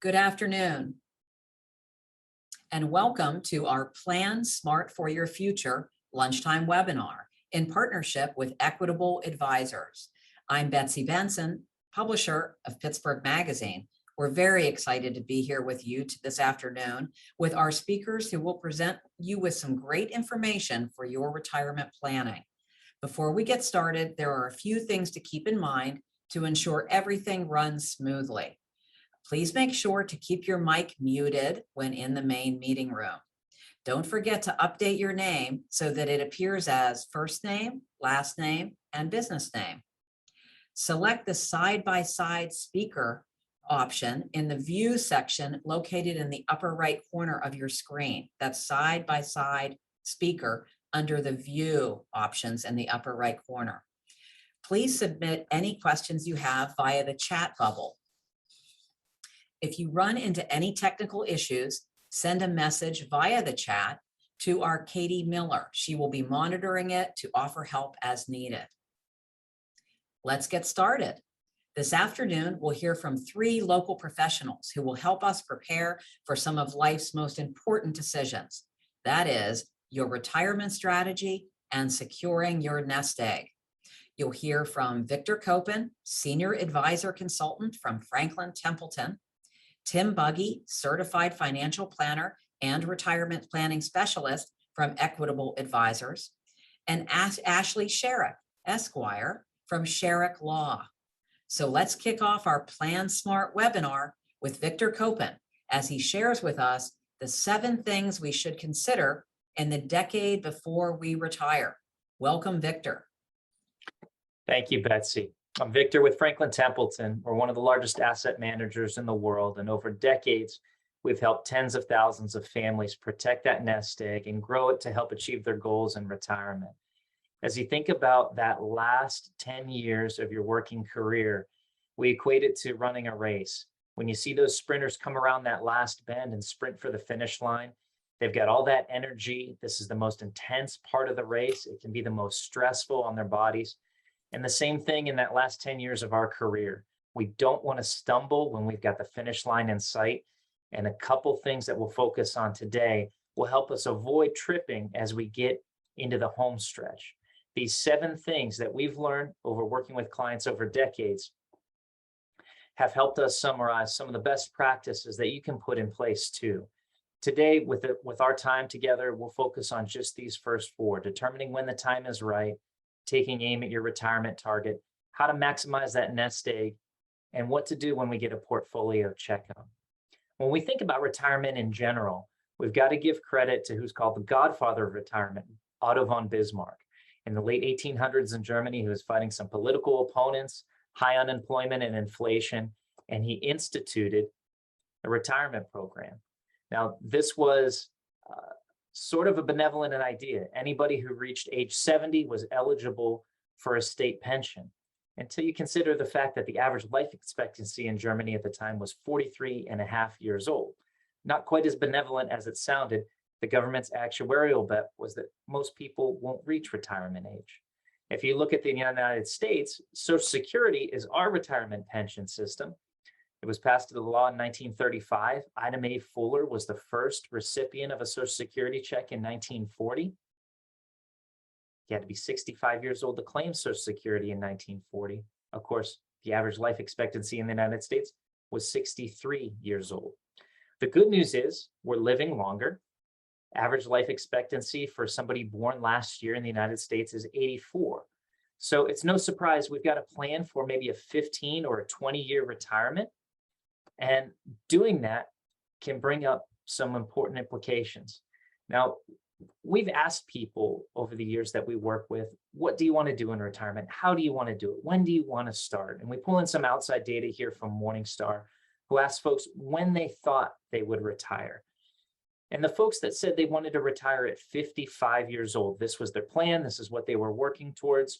Good afternoon, and welcome to our Plan Smart for Your Future lunchtime webinar in partnership with Equitable Advisors. I'm Betsy Benson, publisher of Pittsburgh Magazine. We're very excited to be here with you this afternoon with our speakers who will present you with some great information for your retirement planning. Before we get started, there are a few things to keep in mind to ensure everything runs smoothly. Please make sure to keep your mic muted when in the main meeting room. Don't forget to update your name so that it appears as first name, last name, and business name. Select the side-by-side speaker option in the View section located in the upper right corner of your screen. That's side-by-side speaker under the View options in the upper right corner. Please submit any questions you have via the chat bubble. If you run into any technical issues, send a message via the chat to our Katie Miller. She will be monitoring it to offer help as needed. Let's get started. This afternoon, we'll hear from 3 local professionals who will help us prepare for some of life's most important decisions. That is your retirement strategy and securing your nest egg. You'll hear from Victor Kopen, Senior Advisor Consultant from Franklin Templeton, Tim Buggy, Certified Financial Planner and Retirement Planning Specialist from Equitable Advisors, and Ashley Sharek, Esquire from Sharek Law. So let's kick off our Plan Smart webinar with Victor Kopen as he shares with us the 7 things we should consider in the decade before we retire. Welcome, Victor. Thank you, Betsy. I'm Victor with Franklin Templeton. We're one of the largest asset managers in the world, and over decades, we've helped tens of thousands of families protect that nest egg and grow it to help achieve their goals in retirement. As you think about that last 10 years of your working career, we equate it to running a race. When you see those sprinters come around that last bend and sprint for the finish line, they've got all that energy. This is the most intense part of the race. It can be the most stressful on their bodies. And the same thing in that last 10 years of our career. We don't want to stumble when we've got the finish line in sight. And a couple things that we'll focus on today will help us avoid tripping as we get into the home stretch. These 7 things that we've learned over working with clients over decades have helped us summarize some of the best practices that you can put in place too. Today, with our time together, we'll focus on just these first 4, determining when the time is right, taking aim at your retirement target, how to maximize that nest egg, and what to do when we get a portfolio checkup. When we think about retirement in general, we've got to give credit to who's called the godfather of retirement, Otto von Bismarck. In the late 1800s in Germany, he was fighting some political opponents, high unemployment and inflation, and he instituted a retirement program. Now, this was sort of a benevolent idea. Anybody who reached age 70 was eligible for a state pension, until you consider the fact that the average life expectancy in Germany at the time was 43.5 years old. Not quite as benevolent as it sounded. The government's actuarial bet was that most people won't reach retirement age. If you look at the United States, Social Security is our retirement pension system. It was passed into law in 1935. Ida Mae Fuller was the first recipient of a Social Security check in 1940. You had to be 65 years old to claim Social Security in 1940. Of course, the average life expectancy in the United States was 63 years old. The good news is we're living longer. Average life expectancy for somebody born last year in the United States is 84. So it's no surprise we've got a plan for maybe a 15 or a 20-year retirement. And doing that can bring up some important implications. Now, we've asked people over the years that we work with, what do you want to do in retirement? How do you want to do it? When do you want to start? And we pull in some outside data here from Morningstar, who asked folks when they thought they would retire. And the folks that said they wanted to retire at 55 years old, this was their plan, this is what they were working towards,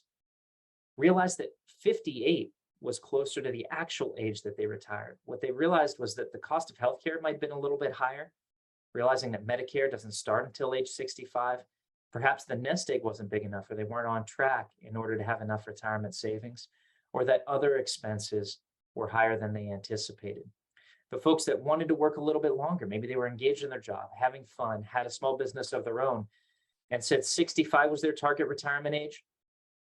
realized that 58 was closer to the actual age that they retired. What they realized was that the cost of healthcare might have been a little bit higher, realizing that Medicare doesn't start until age 65. Perhaps the nest egg wasn't big enough, or they weren't on track in order to have enough retirement savings, or that other expenses were higher than they anticipated. The folks that wanted to work a little bit longer, maybe they were engaged in their job, having fun, had a small business of their own, and said 65 was their target retirement age,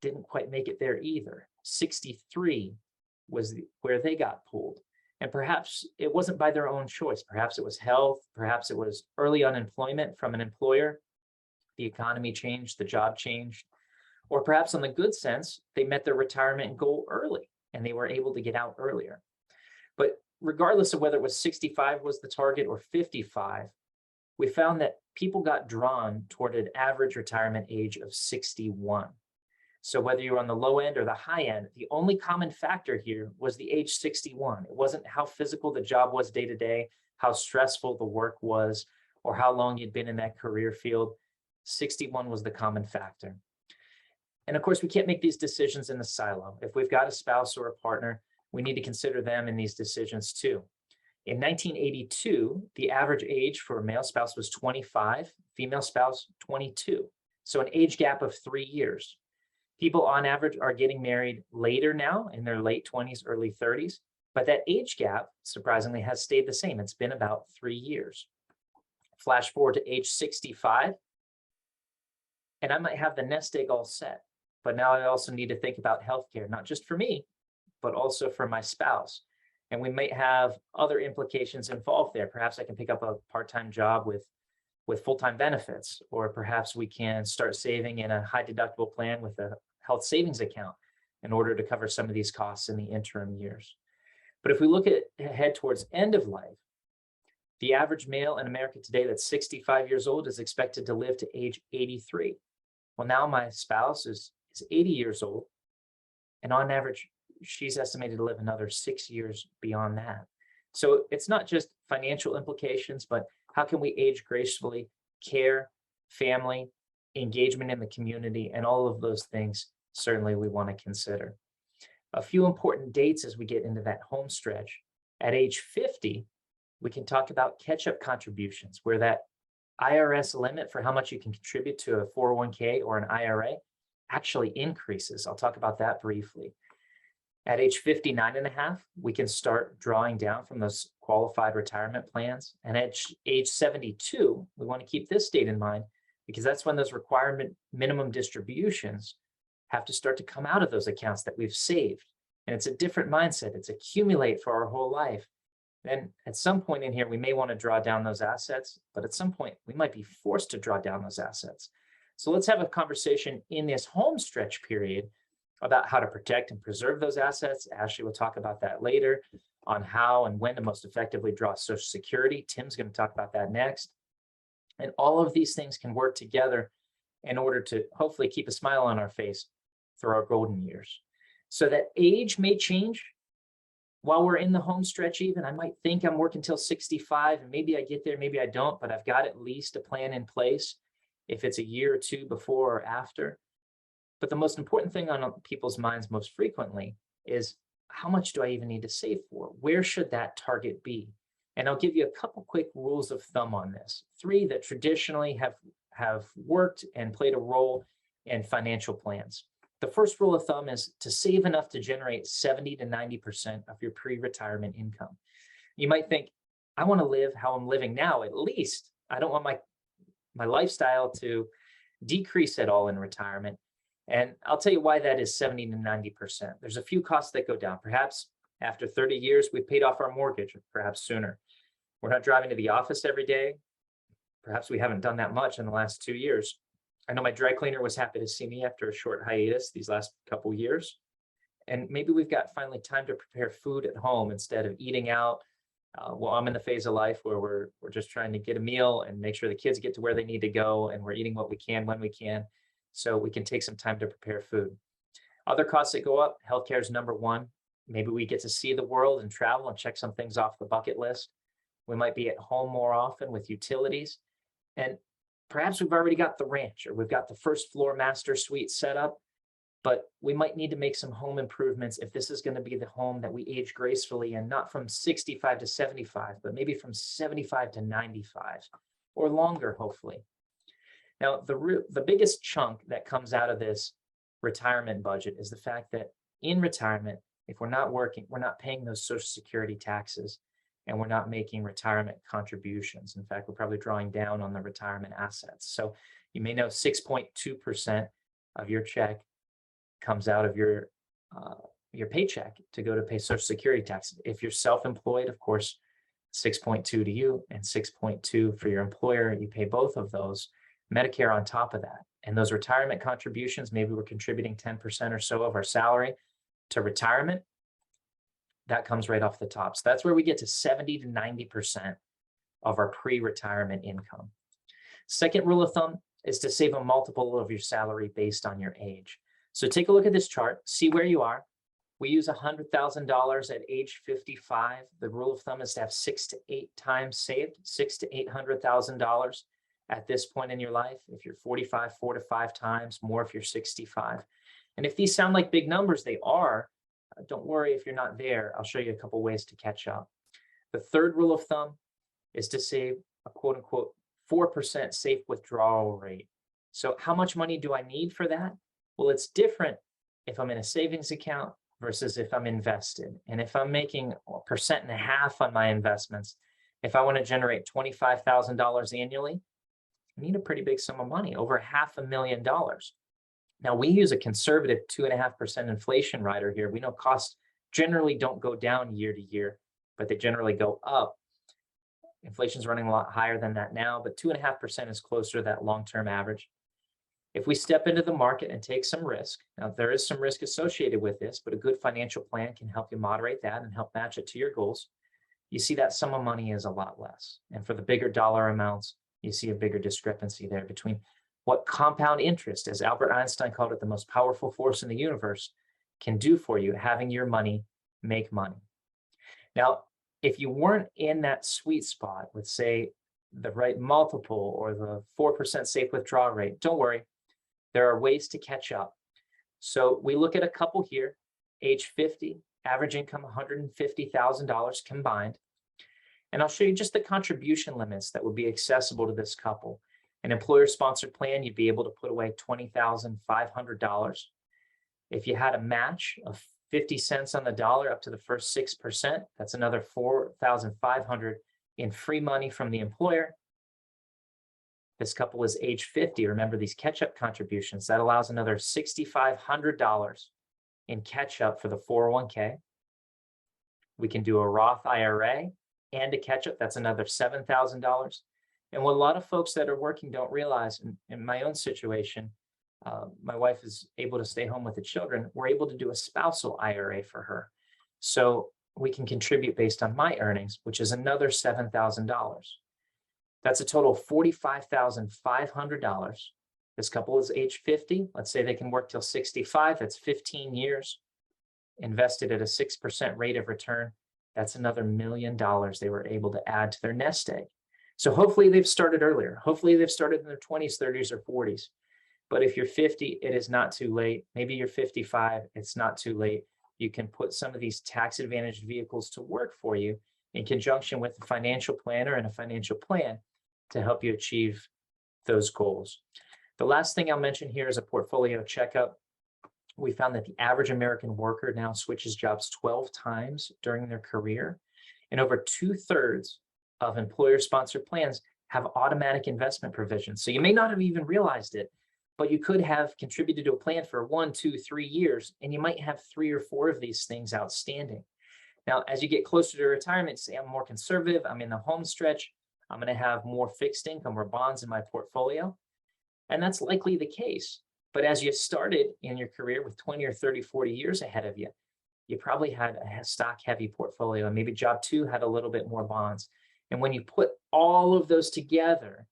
didn't quite make it there either. 63 was where they got pulled. And perhaps it wasn't by their own choice. Perhaps it was health, perhaps it was early unemployment from an employer. The economy changed, the job changed. Or perhaps on the good sense, they met their retirement goal early and they were able to get out earlier. But regardless of whether it was 65 was the target or 55, we found that people got drawn toward an average retirement age of 61. So whether you're on the low end or the high end, the only common factor here was the age 61. It wasn't how physical the job was day to day, how stressful the work was, or how long you'd been in that career field. 61 was the common factor. And of course, we can't make these decisions in the silo. If we've got a spouse or a partner, we need to consider them in these decisions too. In 1982, the average age for a male spouse was 25, female spouse 22. So an age gap of 3 years. People on average are getting married later now in their late 20s, early 30s, but that age gap, surprisingly, has stayed the same. It's been about 3 years. Flash forward to age 65, and I might have the nest egg all set, but now I also need to think about healthcare, not just for me, but also for my spouse. And we might have other implications involved there. Perhaps I can pick up a part-time job with full-time benefits, or perhaps we can start saving in a high deductible plan with a health savings account in order to cover some of these costs in the interim years. But if we look ahead towards end of life, the average male in America today that's 65 years old is expected to live to age 83. Well, now my spouse is 80 years old, and on average, she's estimated to live another 6 years beyond that. So it's not just financial implications, but how can we age gracefully, care, family, engagement in the community, and all of those things certainly we want to consider. A few important dates as we get into that home stretch. At age 50, we can talk about catch-up contributions, where that IRS limit for how much you can contribute to a 401k or an IRA actually increases. I'll talk about that briefly. At age 59 and a half, we can start drawing down from those qualified retirement plans. And at age 72, we want to keep this date in mind because that's when those requirement minimum distributions have to start to come out of those accounts that we've saved. And it's a different mindset. It's accumulate for our whole life. Then at some point in here, we may want to draw down those assets, but at some point we might be forced to draw down those assets. So let's have a conversation in this home stretch period about how to protect and preserve those assets. Ashley will talk about that later on how and when to most effectively draw Social Security. Tim's going to talk about that next. And all of these things can work together in order to hopefully keep a smile on our face through our golden years. So that age may change while we're in the home stretch even. I might think I'm working till 65 and maybe I get there, maybe I don't, but I've got at least a plan in place if it's a year or two before or after. But the most important thing on people's minds most frequently is how much do I even need to save for? Where should that target be? And I'll give you a couple quick rules of thumb on this. 3 that traditionally have worked and played a role in financial plans. The first rule of thumb is to save enough to generate 70 to 90% of your pre-retirement income. You might think, I want to live how I'm living now, at least. I don't want my lifestyle to decrease at all in retirement. And I'll tell you why that is 70 to 90%. There's a few costs that go down. Perhaps after 30 years, we've paid off our mortgage, or perhaps sooner. We're not driving to the office every day. Perhaps we haven't done that much in the last 2 years. I know my dry cleaner was happy to see me after a short hiatus these last couple years. And maybe we've got finally time to prepare food at home instead of eating out. Well, I'm in the phase of life where we're just trying to get a meal and make sure the kids get to where they need to go, and we're eating what we can when we can, so we can take some time to prepare food. Other costs that go up, healthcare is number one. Maybe we get to see the world and travel and check some things off the bucket list. We might be at home more often with utilities. And perhaps we've already got the ranch or we've got the first floor master suite set up, but we might need to make some home improvements if this is going to be the home that we age gracefully in, not from 65 to 75, but maybe from 75 to 95 or longer, hopefully. Now, the biggest chunk that comes out of this retirement budget is the fact that in retirement, if we're not working, we're not paying those Social Security taxes. and we're not making retirement contributions. In fact, we're probably drawing down on the retirement assets. So you may know 6.2% of your check comes out of your paycheck to go to pay Social Security taxes. If you're self-employed, of course, 6.2 to you and 6.2 for your employer. You pay both of those. Medicare on top of that. And those retirement contributions, maybe we're contributing 10% or so of our salary to retirement. That comes right off the top. So that's where we get to 70 to 90% of our pre-retirement income. Second rule of thumb is to save a multiple of your salary based on your age. So take a look at this chart, see where you are. We use $100,000 at age 55. The rule of thumb is to have 6 to 8 times saved, $600,000 to $800,000 at this point in your life. If you're 45, 4 to 5 times more if you're 65. And if these sound like big numbers, they are. Don't worry if you're not there. I'll show you a couple ways to catch up. The third rule of thumb is to save a quote unquote 4% safe withdrawal rate. So how much money do I need for that? Well, it's different if I'm in a savings account versus if I'm invested. And if I'm making 1.5% on my investments, if I want to generate $25,000 annually, I need a pretty big sum of money, over $500,000. Now, we use a conservative 2.5% inflation rider here. We know costs generally don't go down year to year, but they generally go up. Inflation's running a lot higher than that now, but 2.5% is closer to that long-term average. If we step into the market and take some risk, now there is some risk associated with this, but a good financial plan can help you moderate that and help match it to your goals. You see that sum of money is a lot less. And for the bigger dollar amounts, you see a bigger discrepancy there between what compound interest, as Albert Einstein called it, the most powerful force in the universe, can do for you, having your money make money. Now, if you weren't in that sweet spot with, say, the right multiple or the 4% safe withdrawal rate, don't worry. There are ways to catch up. So we look at a couple here, age 50, average income $150,000 combined. And I'll show you just the contribution limits that would be accessible to this couple. An employer-sponsored plan, you'd be able to put away $20,500. If you had a match of 50 cents on the dollar up to the first 6%, that's another $4,500 in free money from the employer. This couple is age 50. Remember these catch-up contributions. That allows another $6,500 in catch-up for the 401k. We can do a Roth IRA and a catch-up. That's another $7,000. And what a lot of folks that are working don't realize, in my own situation, my wife is able to stay home with the children. We're able to do a spousal IRA for her. So we can contribute based on my earnings, which is another $7,000. That's a total of $45,500. This couple is age 50. Let's say they can work till 65. That's 15 years invested at a 6% rate of return. That's another $1 million they were able to add to their nest egg. So hopefully they've started earlier. Hopefully they've started in their 20s, 30s, or 40s. But if you're 50, it is not too late. Maybe you're 55, it's not too late. You can put some of these tax-advantaged vehicles to work for you in conjunction with a financial planner and a financial plan to help you achieve those goals. The last thing I'll mention here is a portfolio checkup. We found that the average American worker now switches jobs 12 times during their career, and over 2/3 of employer-sponsored plans have automatic investment provisions. So you may not have even realized it, but you could have contributed to a plan for 1, 2, 3 years, and you might have 3 or 4 of these things outstanding. Now, as you get closer to retirement, say I'm more conservative, I'm in the home stretch, I'm going to have more fixed income or bonds in my portfolio. And that's likely the case. But as you started in your career with 20 or 30, 40 years ahead of you, you probably had a stock heavy portfolio, and maybe job 2 had a little bit more bonds. And when you put all of those together,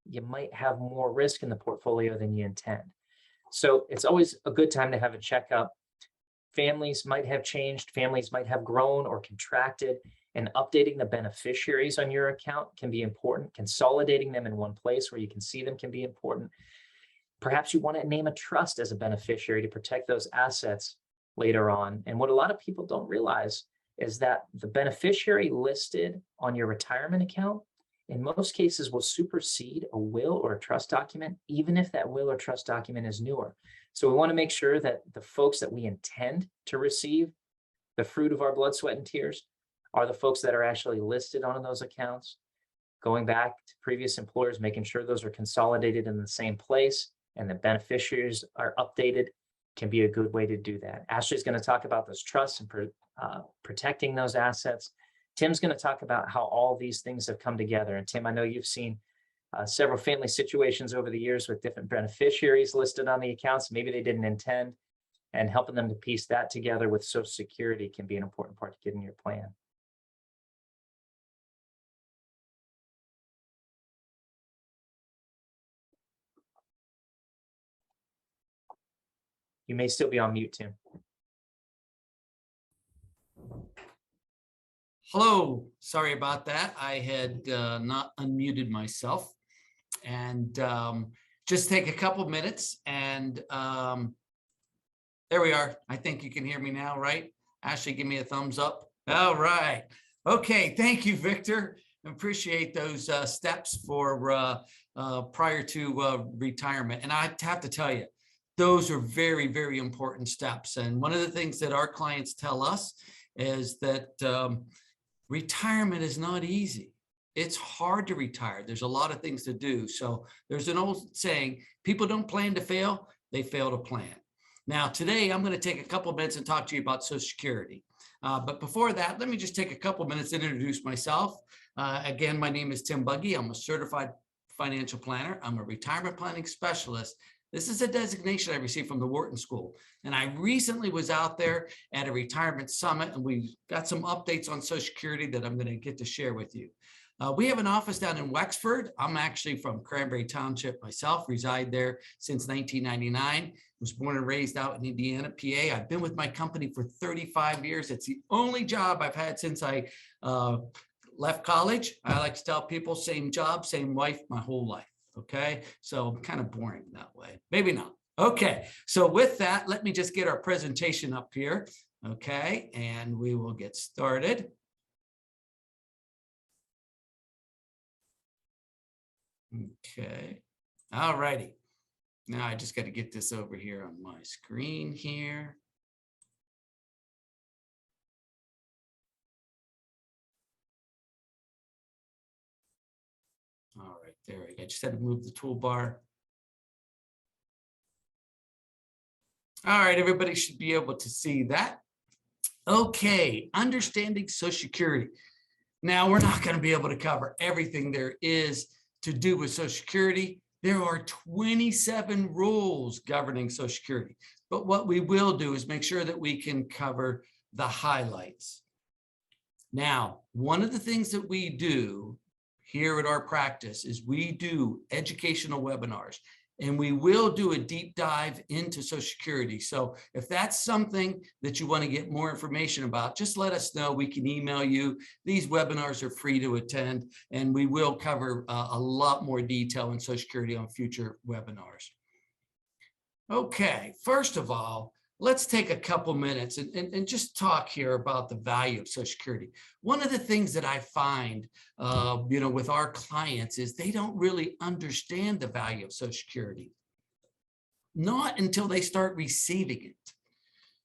you might have more risk in the portfolio than you intend. So it's always a good time to have a checkup. Families might have changed, families might have grown or contracted, and updating the beneficiaries on your account can be important. Consolidating them in one place where you can see them can be important. Perhaps you want to name a trust as a beneficiary to protect those assets later on. And what a lot of people don't realize is that the beneficiary listed on your retirement account in most cases will supersede a will or a trust document, even if that will or trust document is newer. So we want to make sure that the folks that we intend to receive the fruit of our blood, sweat, and tears are the folks that are actually listed on those accounts. Going back to previous employers, making sure those are consolidated in the same place and the beneficiaries are updated can be a good way to do that. Ashley's going to talk about those trusts and protecting those assets. Tim's going to talk about how all these things have come together. And Tim, I know you've seen several family situations over the years with different beneficiaries listed on the accounts. Maybe they didn't intend, and helping them to piece that together with Social Security can be an important part to getting your plan. You may still be on mute, Tim. Hello, sorry about that. I had not unmuted myself. And just take a couple minutes and there we are. I think you can hear me now, right? Ashley, give me a thumbs up. All right. Okay, thank you, Victor. Appreciate those steps for prior to retirement. And I have to tell you, those are very, very important steps. And one of the things that our clients tell us is that retirement is not easy. It's hard to retire. There's a lot of things to do. So there's an old saying, people don't plan to fail, they fail to plan. Now, today, I'm going to take a couple of minutes and talk to you about Social Security. But before that, let me just take a couple of minutes to introduce myself. Again, my name is Tim Buggy. I'm a certified financial planner. I'm a retirement planning specialist. This is a designation I received from the Wharton School. And I recently was out there at a retirement summit, and we got some updates on Social Security that I'm going to get to share with you. We have an office down in Wexford. I'm actually from Cranberry Township myself, reside there since 1999. Was born and raised out in Indiana, PA. I've been with my company for 35 years. It's the only job I've had since I left college. I like to tell people, same job, same wife, my whole life. Okay, so I'm kind of boring that way. Maybe not. Okay, so with that, let me just get our presentation up here. Okay, and we will get started. Okay, all righty. Now I just got to get this over here on my screen here. All right, there we go. I just had to move the toolbar. All right, everybody should be able to see that. Okay, understanding Social Security. Now, we're not going to be able to cover everything there is to do with Social Security. There are 27 rules governing Social Security. But what we will do is make sure that we can cover the highlights. Now, one of the things that we do here at our practice is we do educational webinars, and we will do a deep dive into Social Security. So if that's something that you want to get more information about, just let us know. We can email you. These webinars are free to attend, and we will cover a lot more detail in Social Security on future webinars. Okay, first of all, let's take a couple minutes and just talk here about the value of Social Security. One of the things that I find, with our clients is they don't really understand the value of Social Security, not until they start receiving it.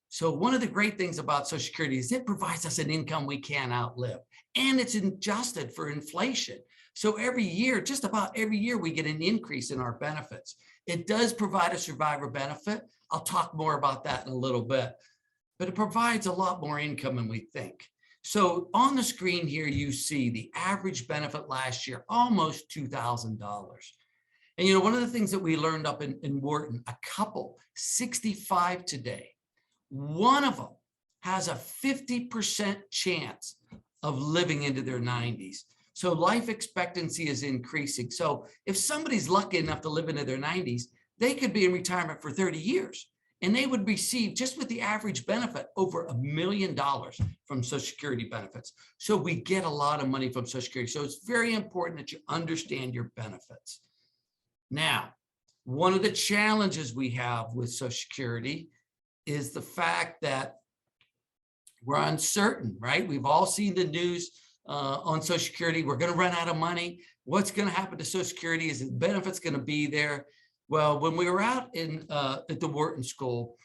So one of the great things about Social Security is it provides us an income we can't outlive, and it's adjusted for inflation. So every year, just about every year, we get an increase in our benefits. It does provide a survivor benefit. I'll talk more about that in a little bit, but it provides a lot more income than we think. So on the screen here, you see the average benefit last year, almost $2,000. And one of the things that we learned up in Wharton, a couple, 65 today, one of them has a 50% chance of living into their 90s. So life expectancy is increasing. So if somebody's lucky enough to live into their 90s, they could be in retirement for 30 years, and they would receive, just with the average benefit, over $1 million from Social Security benefits. So we get a lot of money from Social Security. So it's very important that you understand your benefits. Now, one of the challenges we have with Social Security is the fact that we're uncertain, right? We've all seen the news on Social Security. We're going to run out of money. What's going to happen to Social Security? Is the benefits going to be there? Well, when we were out at the Wharton School,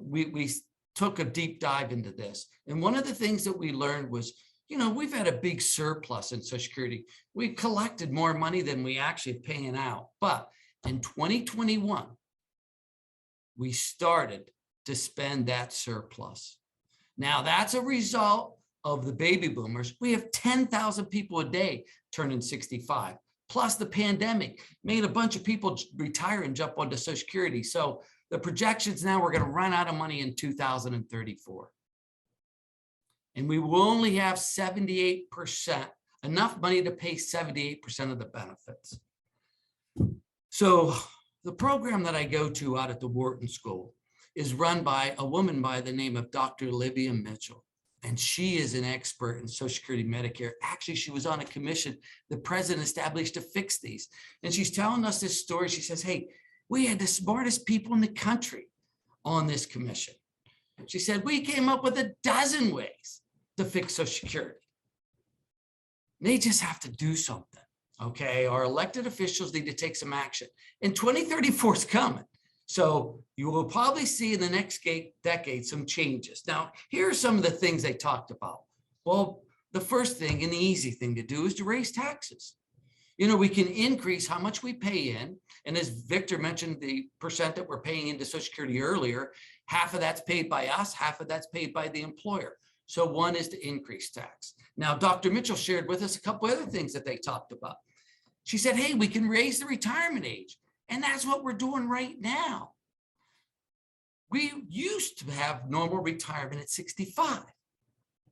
we took a deep dive into this. And one of the things that we learned was we've had a big surplus in Social Security. We collected more money than we actually paying out. But in 2021, we started to spend that surplus. Now, that's a result of the baby boomers. We have 10,000 people a day turning 65. Plus, the pandemic made a bunch of people retire and jump onto Social Security. So the projections now, we're going to run out of money in 2034. And we will only have 78%, enough money to pay 78% of the benefits. So the program that I go to out at the Wharton School is run by a woman by the name of Dr. Olivia Mitchell. And she is an expert in Social Security, Medicare. Actually, she was on a commission the president established to fix these. And she's telling us this story. She says, hey, we had the smartest people in the country on this commission. She said, we came up with 12 ways to fix Social Security. They just have to do something, okay? Our elected officials need to take some action. And 2034 is coming. So you will probably see in the next decade some changes. Now, here are some of the things they talked about. Well, the first thing and the easy thing to do is to raise taxes. We can increase how much we pay in. And as Victor mentioned, the percent that we're paying into Social Security earlier, half of that's paid by us, half of that's paid by the employer. So one is to increase tax. Now, Dr. Mitchell shared with us a couple other things that they talked about. She said, hey, we can raise the retirement age. And that's what we're doing right now. We used to have normal retirement at 65.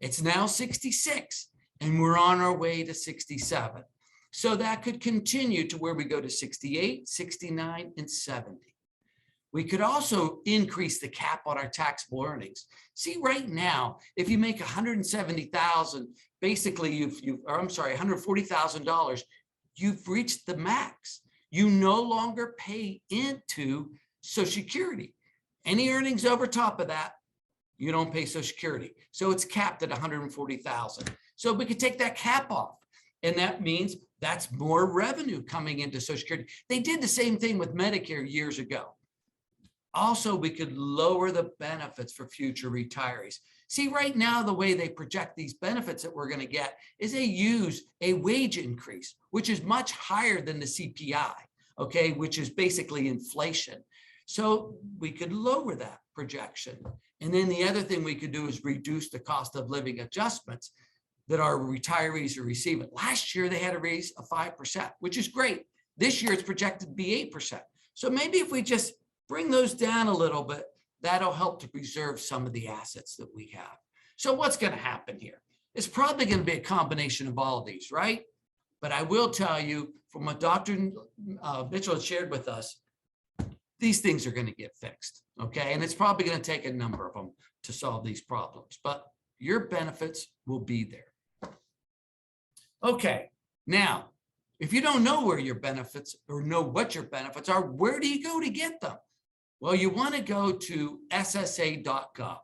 It's now 66, and we're on our way to 67. So that could continue to where we go to 68, 69, and 70. We could also increase the cap on our taxable earnings. See, right now, if you make $170,000, basically $140,000, you've reached the max. You no longer pay into Social Security. Any earnings over top of that, you don't pay Social Security. So it's capped at $140,000. So we could take that cap off. And that means that's more revenue coming into Social Security. They did the same thing with Medicare years ago. Also, we could lower the benefits for future retirees. See, right now, the way they project these benefits that we're going to get is they use a wage increase, which is much higher than the CPI, okay, which is basically inflation. So we could lower that projection. And then the other thing we could do is reduce the cost of living adjustments that our retirees are receiving. Last year, they had a raise of 5%, which is great. This year, it's projected to be 8%. So maybe if we just bring those down a little bit, that'll help to preserve some of the assets that we have. So what's going to happen here? It's probably going to be a combination of all of these, right? But I will tell you from what Dr. Mitchell shared with us, these things are going to get fixed, okay? And it's probably going to take a number of them to solve these problems, but your benefits will be there. Okay, now, if you don't know where your benefits or know what your benefits are, where do you go to get them? Well, you want to go to SSA.gov,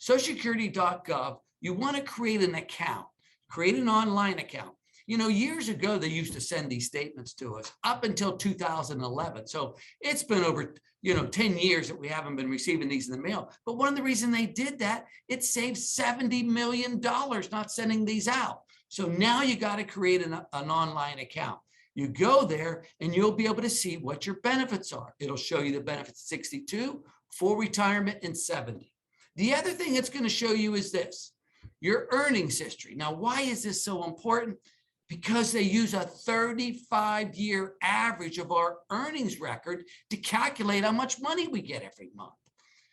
socialsecurity.gov. You want to create an account, create an online account. Years ago, they used to send these statements to us up until 2011. So it's been over, 10 years that we haven't been receiving these in the mail. But one of the reasons they did that, it saved $70 million not sending these out. So now you got to create an online account. You go there and you'll be able to see what your benefits are. It'll show you the benefits 62, full retirement, and 70. The other thing it's going to show you is this, your earnings history. Now, why is this so important? Because they use a 35-year average of our earnings record to calculate how much money we get every month.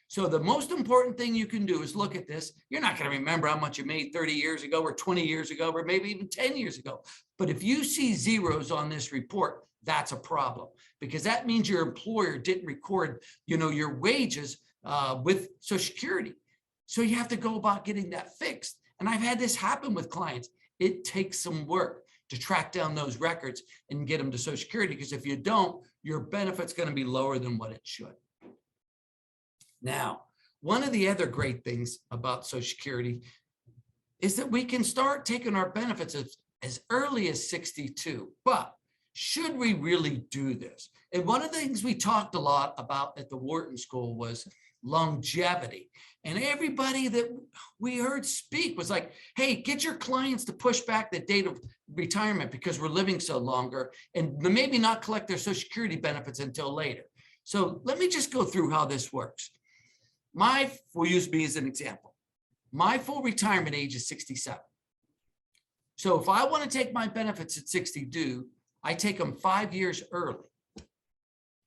So the most important thing you can do is look at this. You're not going to remember how much you made 30 years ago or 20 years ago, or maybe even 10 years ago. But if you see zeros on this report, that's a problem, because that means your employer didn't record, your wages with Social Security. So you have to go about getting that fixed. And I've had this happen with clients. It takes some work to track down those records and get them to Social Security, because if you don't, your benefit's going to be lower than what it should. Now, one of the other great things about Social Security is that we can start taking our benefits as early as 62. But should we really do this? And one of the things we talked a lot about at the Wharton School was longevity. And everybody that we heard speak was like, hey, get your clients to push back the date of retirement because we're living so longer, and maybe not collect their Social Security benefits until later. So let me just go through how this works. We'll use me as an example. My full retirement age is 67. So if I want to take my benefits at 62, I take them 5 years early.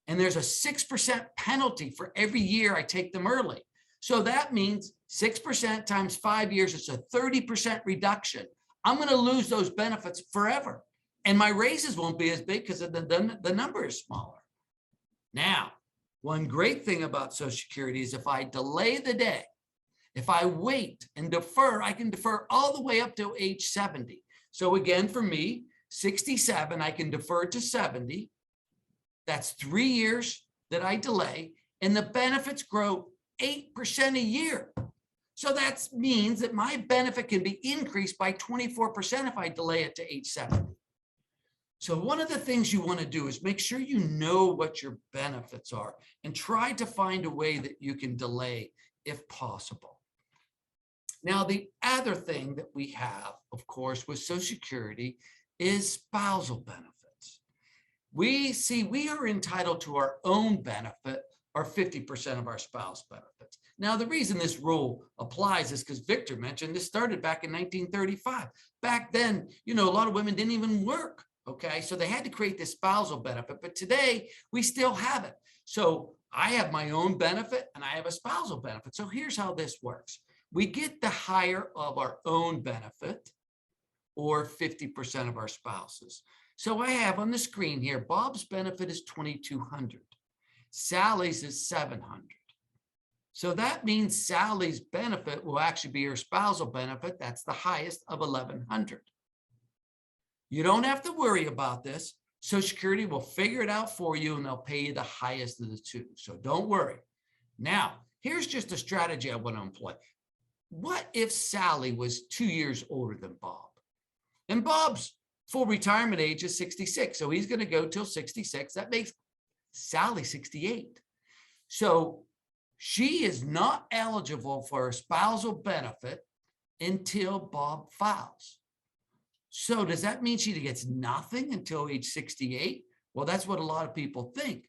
And there's a 6% penalty for every year I take them early. So that means 6% times 5 years, it's a 30% reduction. I'm going to lose those benefits forever. And my raises won't be as big because the number is smaller. Now, one great thing about Social Security is if I delay the day, if I wait and defer, I can defer all the way up to age 70. So again, for me, 67, I can defer to 70. That's 3 years that I delay, and the benefits grow 8% a year. So that means that my benefit can be increased by 24% if I delay it to age 70. So one of the things you want to do is make sure you know what your benefits are and try to find a way that you can delay if possible. Now, the other thing that we have, of course, with Social Security is spousal benefits. We are entitled to our own benefit or 50% of our spouse benefits. Now, the reason this rule applies is because Victor mentioned this started back in 1935. Back then, a lot of women didn't even work. Okay, so they had to create this spousal benefit, but today we still have it. So I have my own benefit and I have a spousal benefit. So here's how this works. We get the higher of our own benefit or 50% of our spouses. So I have on the screen here, Bob's benefit is $2,200. Sally's is $700. So that means Sally's benefit will actually be her spousal benefit. That's the highest of $1,100. You don't have to worry about this. Social Security will figure it out for you and they'll pay you the highest of the two. So don't worry. Now, here's just a strategy I want to employ. What if Sally was 2 years older than Bob? And Bob's full retirement age is 66. So he's going to go till 66. That makes Sally 68. So she is not eligible for a spousal benefit until Bob files. So does that mean she gets nothing until age 68? Well, that's what a lot of people think.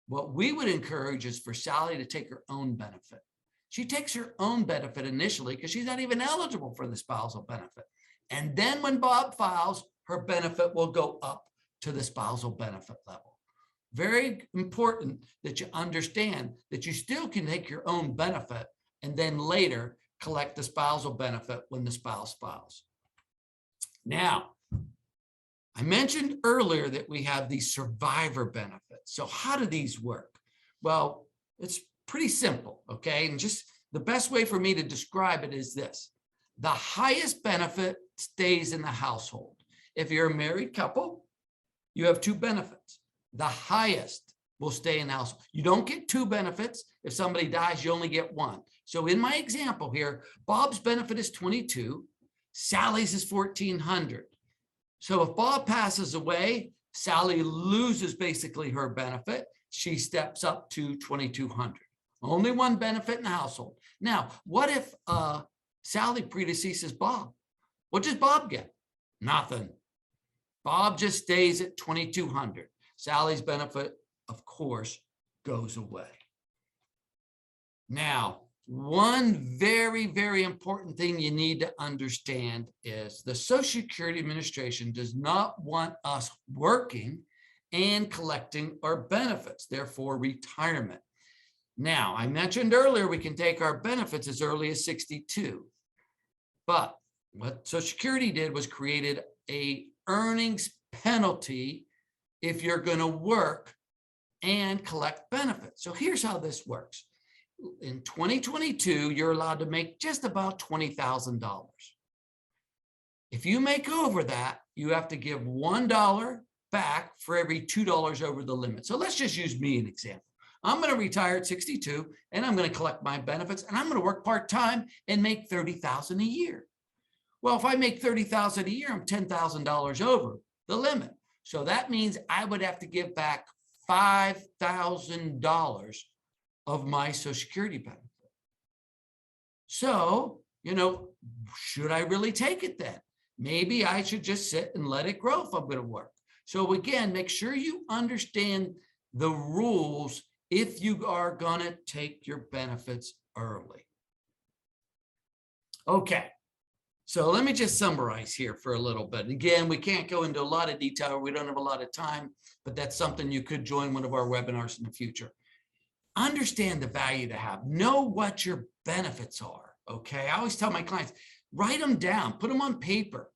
What we would encourage is for Sally to take her own benefit. She takes her own benefit initially because she's not even eligible for the spousal benefit. And then when Bob files, her benefit will go up to the spousal benefit level. Very important that you understand that you still can take your own benefit and then later collect the spousal benefit when the spouse files. Now, I mentioned earlier that we have these survivor benefits. So how do these work? Well, it's pretty simple, okay? And just the best way for me to describe it is this. The highest benefit stays in the household. If you're a married couple, you have two benefits. The highest will stay in the household. You don't get two benefits. If somebody dies, you only get one. So in my example here, Bob's benefit is $2,200. Sally's is $1,400. So if Bob passes away, Sally loses basically her benefit. She steps up to $2,200. Only one benefit in the household. Now, what if Sally predeceases Bob? What does Bob get? Nothing. Bob just stays at $2,200. Sally's benefit, of course, goes away. Now, one very, very important thing you need to understand is the Social Security Administration does not want us working and collecting our benefits, therefore retirement. Now, I mentioned earlier we can take our benefits as early as 62, but what Social Security did was created a earnings penalty if you're going to work and collect benefits. So here's how this works. In 2022, you're allowed to make just about $20,000. If you make over that, you have to give $1 back for every $2 over the limit. So let's just use me as an example. I'm going to retire at 62 and I'm going to collect my benefits and I'm going to work part-time and make $30,000 a year. Well, if I make $30,000 a year, I'm $10,000 over the limit. So that means I would have to give back $5,000 of my Social Security benefit. So, should I really take it then? Maybe I should just sit and let it grow if I'm going to work. So again, make sure you understand the rules if you are going to take your benefits early. Okay, so let me just summarize here for a little bit. Again, we can't go into a lot of detail. We don't have a lot of time, but that's something you could join one of our webinars in the future. Understand the value to have. Know what your benefits are, okay? I always tell my clients, write them down, put them on paper.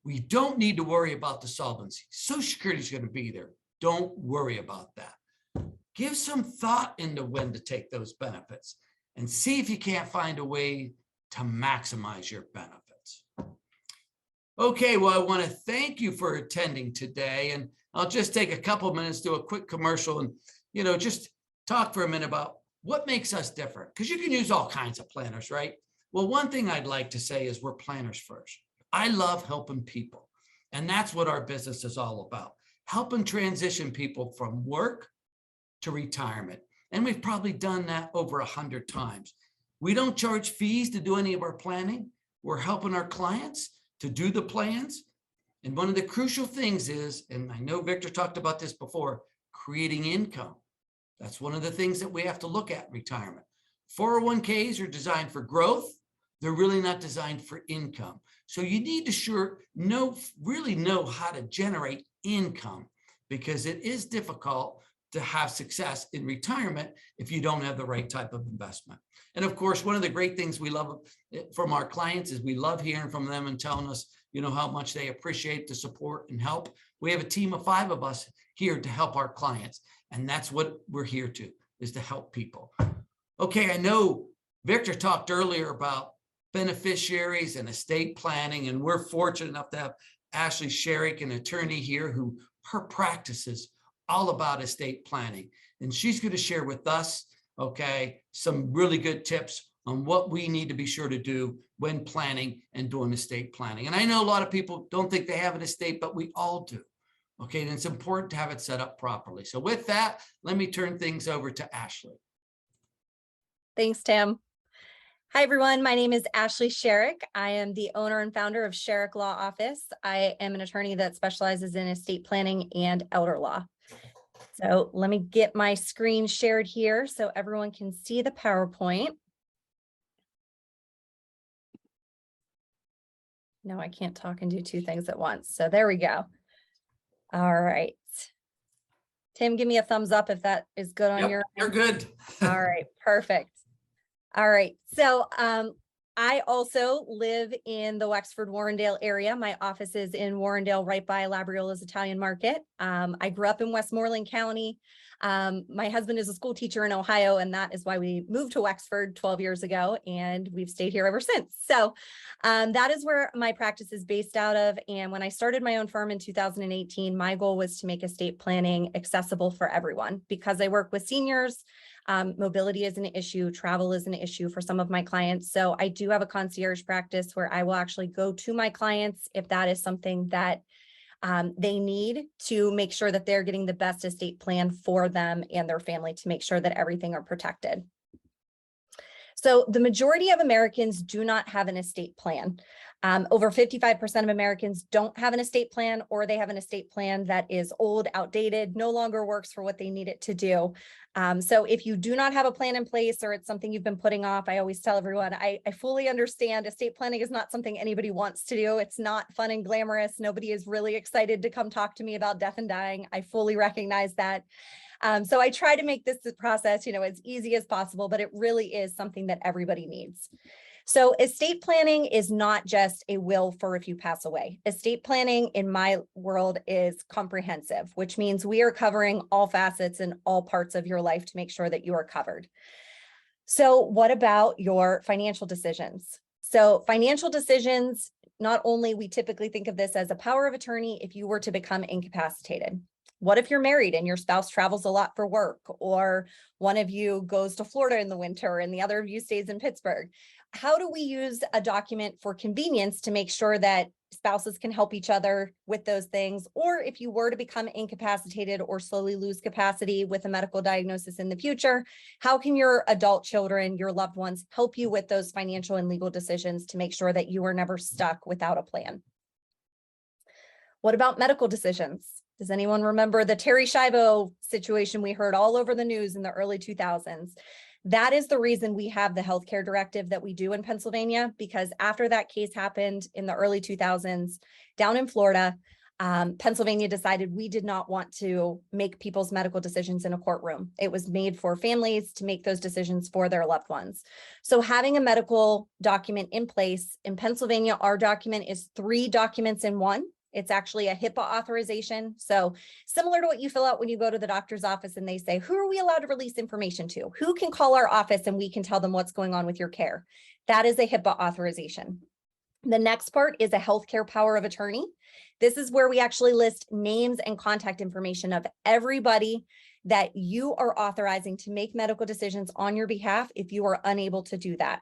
We don't need to worry about the solvency. Social Security is going to be there. Don't worry about that. Give some thought into when to take those benefits and see if you can't find a way to maximize your benefits. Okay, well, I want to thank you for attending today, and I'll just take a couple minutes, do a quick commercial, and just talk for a minute about what makes us different, because you can use all kinds of planners, right? Well, one thing I'd like to say is we're planners first. I love helping people, and that's what our business is all about, helping transition people from work to retirement. And we've probably done that over 100 times. We don't charge fees to do any of our planning. We're helping our clients to do the plans. And one of the crucial things is, and I know Victor talked about this before, creating income. That's one of the things that we have to look at in retirement. 401ks are designed for growth. They're really not designed for income. So you need to really know how to generate income, because it is difficult to have success in retirement if you don't have the right type of investment. And of course, one of the great things we love from our clients is we love hearing from them and telling us, how much they appreciate the support and help. We have a team of 5 of us here to help our clients. And that's what we're here to, is to help people. Okay, I know Victor talked earlier about beneficiaries and estate planning, and we're fortunate enough to have Ashley Sharek, an attorney here, who her practice is all about estate planning. And she's going to share with us, okay, some really good tips on what we need to be sure to do when planning and doing estate planning. And I know a lot of people don't think they have an estate, but we all do. Okay, and it's important to have it set up properly. So with that, let me turn things over to Ashley. Thanks, Tim. Hi, everyone. My name is Ashley Sharek. I am the owner and founder of Sharek Law Office. I am an attorney that specializes in estate planning and elder law. So let me get my screen shared here so everyone can see the PowerPoint. No, I can't talk and do 2 things at once. So there we go. All right. Tim, give me a thumbs up if that is good on your end. You're good. All right, perfect. All right. So I also live in the Wexford-Warrendale area. My office is in Warrendale, right by Labriola's Italian Market. I grew up in Westmoreland County. My husband is a school teacher in Ohio, and that is why we moved to Wexford 12 years ago, and we've stayed here ever since. So that is where my practice is based out of. And when I started my own firm in 2018, my goal was to make estate planning accessible for everyone, because I work with seniors. Mobility is an issue, travel is an issue for some of my clients. So I do have a concierge practice where I will actually go to my clients if that is something that they need, to make sure that they're getting the best estate plan for them and their family, to make sure that everything are protected. So the majority of Americans do not have an estate plan. Over 55% of Americans don't have an estate plan, or they have an estate plan that is old, outdated, no longer works for what they need it to do. So if you do not have a plan in place, or it's something you've been putting off, I always tell everyone, I fully understand estate planning is not something anybody wants to do. It's not fun and glamorous. Nobody is really excited to come talk to me about death and dying. I fully recognize that. So I try to make this process, as easy as possible, but it really is something that everybody needs. So estate planning is not just a will for if you pass away. Estate planning in my world is comprehensive, which means we are covering all facets and all parts of your life to make sure that you are covered. So what about your financial decisions? So financial decisions, not only we typically think of this as a power of attorney if you were to become incapacitated. What if you're married and your spouse travels a lot for work, or one of you goes to Florida in the winter and the other of you stays in Pittsburgh? How do we use a document for convenience to make sure that spouses can help each other with those things. Or if you were to become incapacitated or slowly lose capacity with a medical diagnosis in the future, how can your adult children, your loved ones, help you with those financial and legal decisions to make sure that you are never stuck without a plan? What about medical decisions? Does anyone remember the Terry Schiavo situation we heard all over the news in the early 2000s? That is the reason we have the healthcare directive that we do in Pennsylvania, because after that case happened in the early 2000s down in Florida, Pennsylvania decided we did not want to make people's medical decisions in a courtroom. It was made for families to make those decisions for their loved ones. So having a medical document in place in Pennsylvania, our document is 3 documents in one. It's actually a HIPAA authorization. So similar to what you fill out when you go to the doctor's office and they say, who are we allowed to release information to? Who can call our office and we can tell them what's going on with your care? That is a HIPAA authorization. The next part is a healthcare power of attorney. This is where we actually list names and contact information of everybody that you are authorizing to make medical decisions on your behalf if you are unable to do that.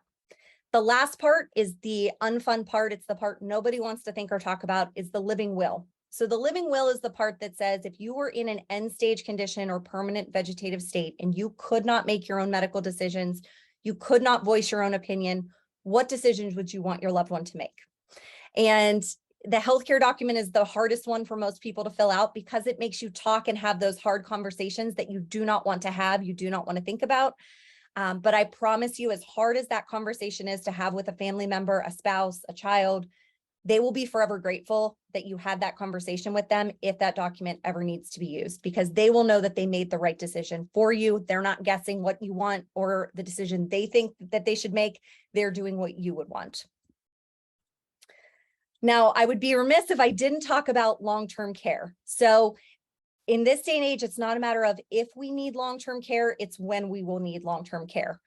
The last part is the unfun part. It's the part nobody wants to think or talk about, is the living will. So the living will is the part that says if you were in an end stage condition or permanent vegetative state and you could not make your own medical decisions, you could not voice your own opinion, what decisions would you want your loved one to make? And the healthcare document is the hardest one for most people to fill out because it makes you talk and have those hard conversations that you do not want to have, you do not want to think about. But I promise you, as hard as that conversation is to have with a family member, a spouse, a child, they will be forever grateful that you had that conversation with them if that document ever needs to be used, because they will know that they made the right decision for you. They're not guessing what you want or the decision they think that they should make. They're doing what you would want. Now, I would be remiss if I didn't talk about long-term care. So in this day and age, it's not a matter of if we need long-term care, it's when we will need long-term care.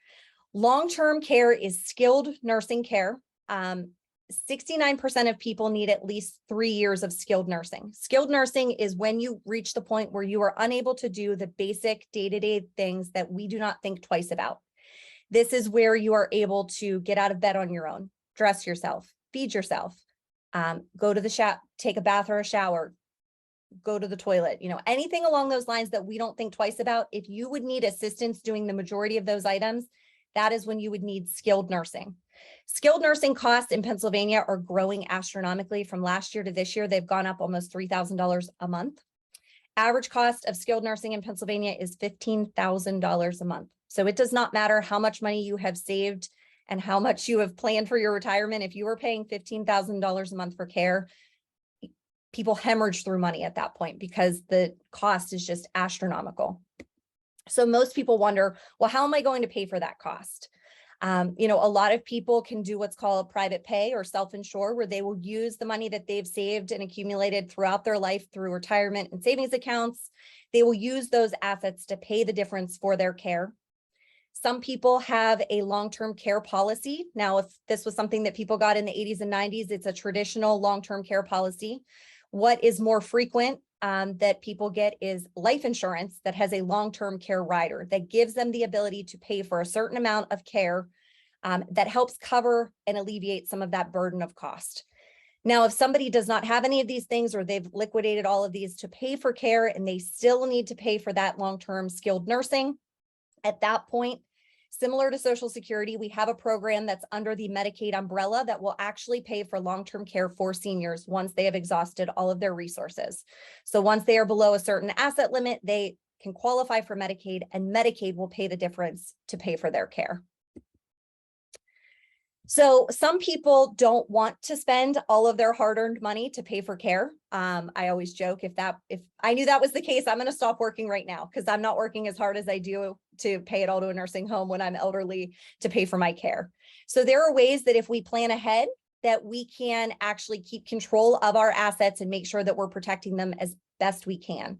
Long-term care is skilled nursing care. 69% of people need at least 3 years of skilled nursing. Skilled nursing is when you reach the point where you are unable to do the basic day-to-day things that we do not think twice about. This is where you are able to get out of bed on your own, dress yourself, feed yourself, go to the shower, take a bath or a shower, go to the toilet, anything along those lines that we don't think twice about. If you would need assistance doing the majority of those items, that is when you would need skilled nursing. Skilled nursing costs in Pennsylvania are growing astronomically. From last year to this year, they've gone up almost $3,000 a month. Average cost of skilled nursing in Pennsylvania is $15,000 a month. So it does not matter how much money you have saved and how much you have planned for your retirement. If you are paying $15,000 a month for care, people hemorrhage through money at that point because the cost is just astronomical. So most people wonder, well, how am I going to pay for that cost? A lot of people can do what's called private pay or self-insure, where they will use the money that they've saved and accumulated throughout their life through retirement and savings accounts. They will use those assets to pay the difference for their care. Some people have a long-term care policy. Now, if this was something that people got in the 80s and 90s, it's a traditional long-term care policy. What is more frequent that people get is life insurance that has a long-term care rider that gives them the ability to pay for a certain amount of care that helps cover and alleviate some of that burden of cost. Now, if somebody does not have any of these things, or they've liquidated all of these to pay for care and they still need to pay for that long-term skilled nursing, at that point, similar to Social Security, we have a program that's under the Medicaid umbrella that will actually pay for long-term care for seniors once they have exhausted all of their resources. So once they are below a certain asset limit, they can qualify for Medicaid, and Medicaid will pay the difference to pay for their care. So some people don't want to spend all of their hard-earned money to pay for care. I always joke, if I knew that was the case, I'm going to stop working right now, because I'm not working as hard as I do to pay it all to a nursing home when I'm elderly to pay for my care. So there are ways that if we plan ahead, that we can actually keep control of our assets and make sure that we're protecting them as best we can.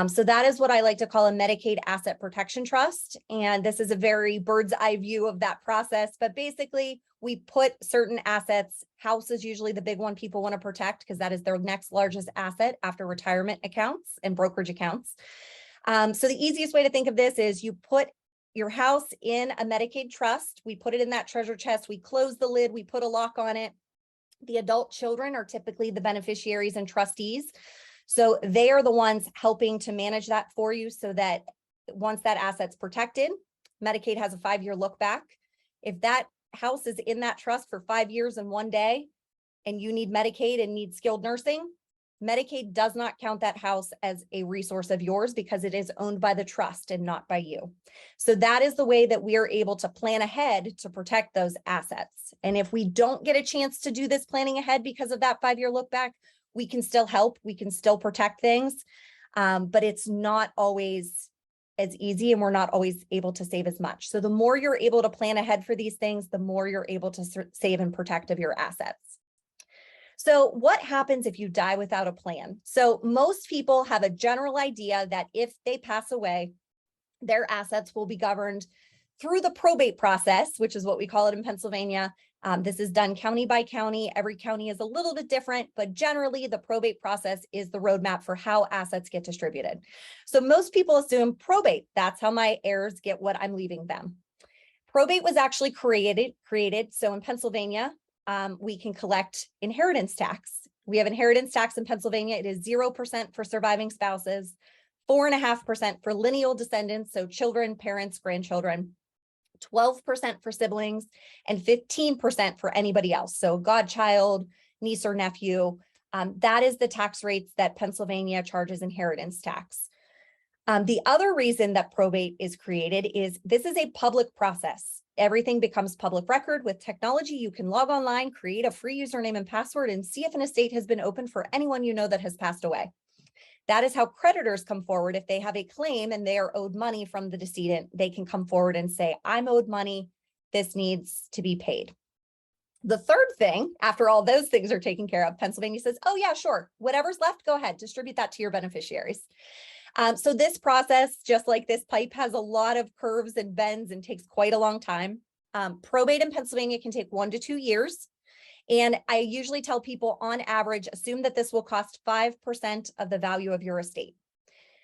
So that is what I like to call a Medicaid Asset Protection Trust. And this is a very bird's eye view of that process. But basically, we put certain assets, house is usually the big one people want to protect because that is their next largest asset after retirement accounts and brokerage accounts. So the easiest way to think of this is you put your house in a Medicaid trust. We put it in that treasure chest. We close the lid. We put a lock on it. The adult children are typically the beneficiaries and trustees. So they are the ones helping to manage that for you so that once that asset's protected, Medicaid has a 5-year look back. If that house is in that trust for 5 years and 1 day, and you need Medicaid and need skilled nursing, Medicaid does not count that house as a resource of yours because it is owned by the trust and not by you. So that is the way that we are able to plan ahead to protect those assets. And if we don't get a chance to do this planning ahead because of that 5-year look back, we can still help, we can still protect things, but it's not always as easy and we're not always able to save as much. So the more you're able to plan ahead for these things, the more you're able to save and protect of your assets. So what happens if you die without a plan? So most people have a general idea that if they pass away, their assets will be governed through the probate process, which is what we call it in Pennsylvania. This is done county by county. Every county is a little bit different, but generally the probate process is the roadmap for how assets get distributed. So most people assume probate, that's how my heirs get what I'm leaving them. Probate was actually created. So in Pennsylvania, we can collect inheritance tax. We have inheritance tax in Pennsylvania. It is 0% for surviving spouses, 4.5% for lineal descendants, so children, parents, grandchildren, 12% for siblings, and 15% for anybody else. So godchild, niece or nephew. That is the tax rates that Pennsylvania charges inheritance tax. The other reason that probate is created is this is a public process. Everything becomes public record. With technology, you can log online, create a free username and password, and see if an estate has been opened for anyone you know that has passed away. That is how creditors come forward. If they have a claim and they are owed money from the decedent, they can come forward and say, I'm owed money, this needs to be paid. The third thing, after all those things are taken care of, Pennsylvania says, oh yeah, sure, whatever's left, go ahead, distribute that to your beneficiaries. So this process, just like this pipe, has a lot of curves and bends and takes quite a long time. Probate in Pennsylvania can take 1 to 2 years. And I usually tell people on average, assume that this will cost 5% of the value of your estate.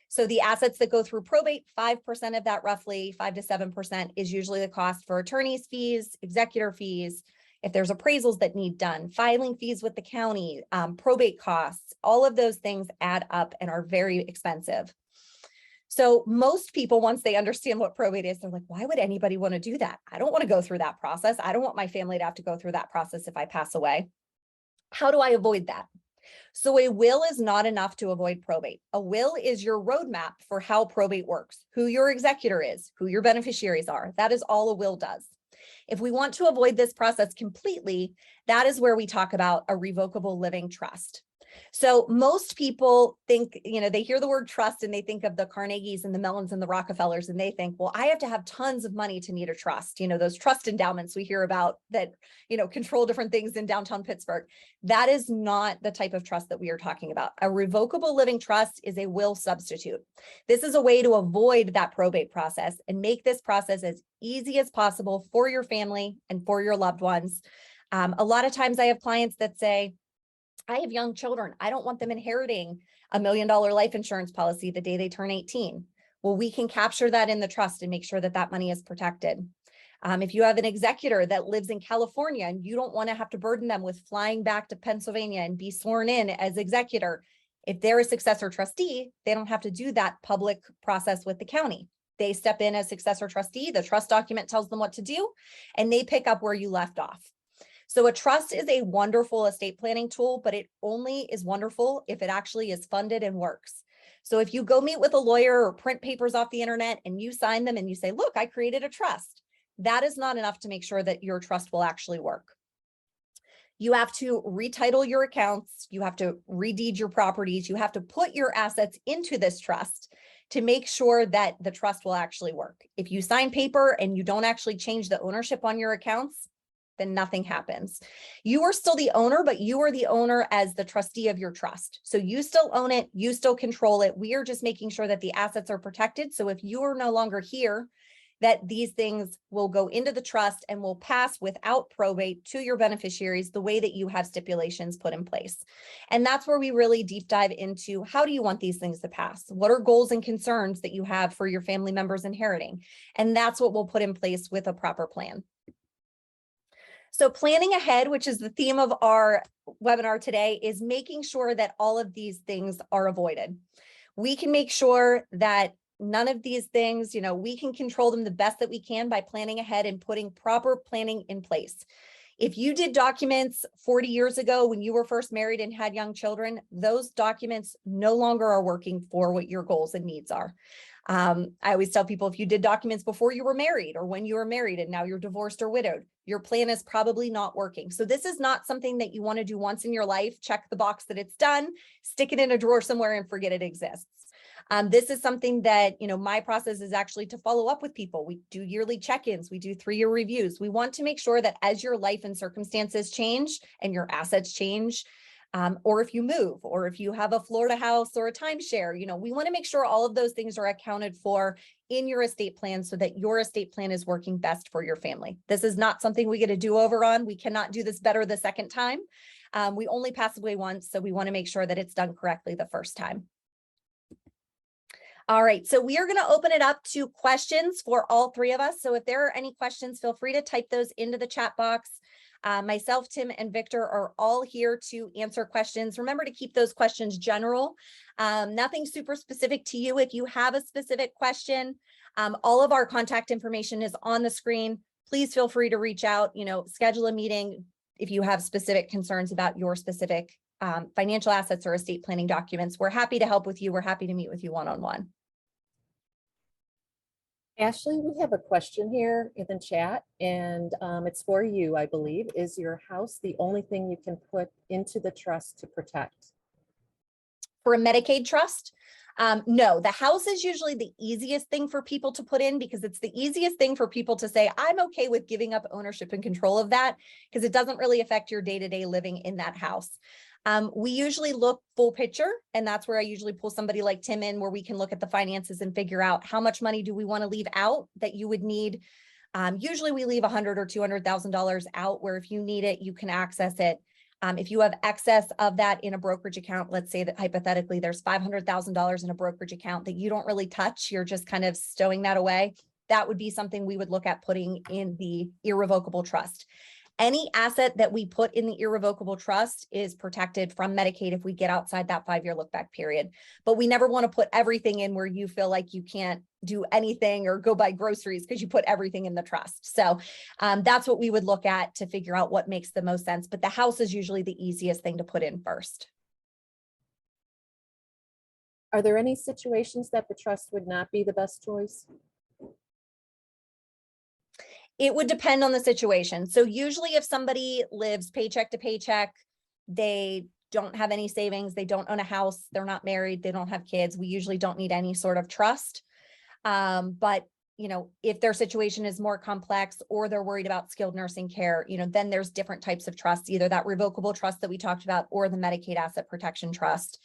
So the assets that go through probate, 5% of that, roughly 5 to 7%, is usually the cost for attorney's fees, executor fees, if there's appraisals that need done, filing fees with the county, probate costs, all of those things add up and are very expensive. So most people, once they understand what probate is, they're like, why would anybody want to do that? I don't want to go through that process. I don't want my family to have to go through that process if I pass away. How do I avoid that? So a will is not enough to avoid probate. A will is your roadmap for how probate works, who your executor is, who your beneficiaries are. That is all a will does. If we want to avoid this process completely, that is where we talk about a revocable living trust. So most people think, they hear the word trust and they think of the Carnegies and the Mellons and the Rockefellers, and they think, well, I have to have tons of money to need a trust. Those trust endowments we hear about that, control different things in downtown Pittsburgh. That is not the type of trust that we are talking about. A revocable living trust is a will substitute. This is a way to avoid that probate process and make this process as easy as possible for your family and for your loved ones. A lot of times I have clients that say, I have young children. I don't want them inheriting $1 million life insurance policy the day they turn 18. Well, we can capture that in the trust and make sure that that money is protected. If you have an executor that lives in California and you don't want to have to burden them with flying back to Pennsylvania and be sworn in as executor, if they're a successor trustee, they don't have to do that public process with the county. They step in as successor trustee, the trust document tells them what to do, and they pick up where you left off. So a trust is a wonderful estate planning tool, but it only is wonderful if it actually is funded and works. So if you go meet with a lawyer or print papers off the internet and you sign them and you say, look, I created a trust, that is not enough to make sure that your trust will actually work. You have to retitle your accounts. You have to redeed your properties. You have to put your assets into this trust to make sure that the trust will actually work. If you sign paper and you don't actually change the ownership on your accounts, then nothing happens. You are still the owner, but you are the owner as the trustee of your trust. So you still own it, you still control it. We are just making sure that the assets are protected. So if you are no longer here, that these things will go into the trust and will pass without probate to your beneficiaries the way that you have stipulations put in place. And that's where we really deep dive into how do you want these things to pass? What are goals and concerns that you have for your family members inheriting? And that's what we'll put in place with a proper plan. So planning ahead, which is the theme of our webinar today, is making sure that all of these things are avoided. We can make sure that none of these things, we can control them the best that we can by planning ahead and putting proper planning in place. If you did documents 40 years ago when you were first married and had young children, those documents no longer are working for what your goals and needs are. I always tell people, if you did documents before you were married or when you were married and now you're divorced or widowed, your plan is probably not working. So this is not something that you want to do once in your life. Check the box that it's done, stick it in a drawer somewhere and forget it exists. This is something that, my process is actually to follow up with people. We do yearly check-ins. We do 3-year reviews. We want to make sure that as your life and circumstances change and your assets change, or if you move, or if you have a Florida house or a timeshare, we want to make sure all of those things are accounted for in your estate plan so that your estate plan is working best for your family. This is not something we get a do-over on. We cannot do this better the second time. We only pass away once, so we want to make sure that it's done correctly the first time. All right, so we are going to open it up to questions for all 3 of us. So if there are any questions, feel free to type those into the chat box. Myself, Tim, and Victor are all here to answer questions. Remember to keep those questions general, nothing super specific to you. If you have a specific question, all of our contact information is on the screen. Please feel free to reach out, schedule a meeting if you have specific concerns about your specific financial assets or estate planning documents. We're happy to help with you. We're happy to meet with you one-on-one. Ashley, we have a question here in the chat, and it's for you, I believe. Is your house the only thing you can put into the trust to protect? For a Medicaid trust? No, the house is usually the easiest thing for people to put in because it's the easiest thing for people to say, I'm okay with giving up ownership and control of that because it doesn't really affect your day-to-day living in that house. We usually look full picture, and that's where I usually pull somebody like Tim in, where we can look at the finances and figure out how much money do we want to leave out that you would need. Usually we leave $100,000 or $200,000 out where if you need it, you can access it. If you have excess of that in a brokerage account, let's say that hypothetically there's $500,000 in a brokerage account that you don't really touch, you're just kind of stowing that away. That would be something we would look at putting in the irrevocable trust. Any asset that we put in the irrevocable trust is protected from Medicaid if we get outside that 5-year look back period. But we never want to put everything in where you feel like you can't do anything or go buy groceries because you put everything in the trust. So that's what we would look at to figure out what makes the most sense. But the house is usually the easiest thing to put in first. Are there any situations that the trust would not be the best choice? It would depend on the situation. So usually if somebody lives paycheck to paycheck, they don't have any savings, they don't own a house, they're not married, they don't have kids, we usually don't need any sort of trust. But if their situation is more complex or they're worried about skilled nursing care, then there's different types of trusts, either that revocable trust that we talked about or the Medicaid Asset Protection Trust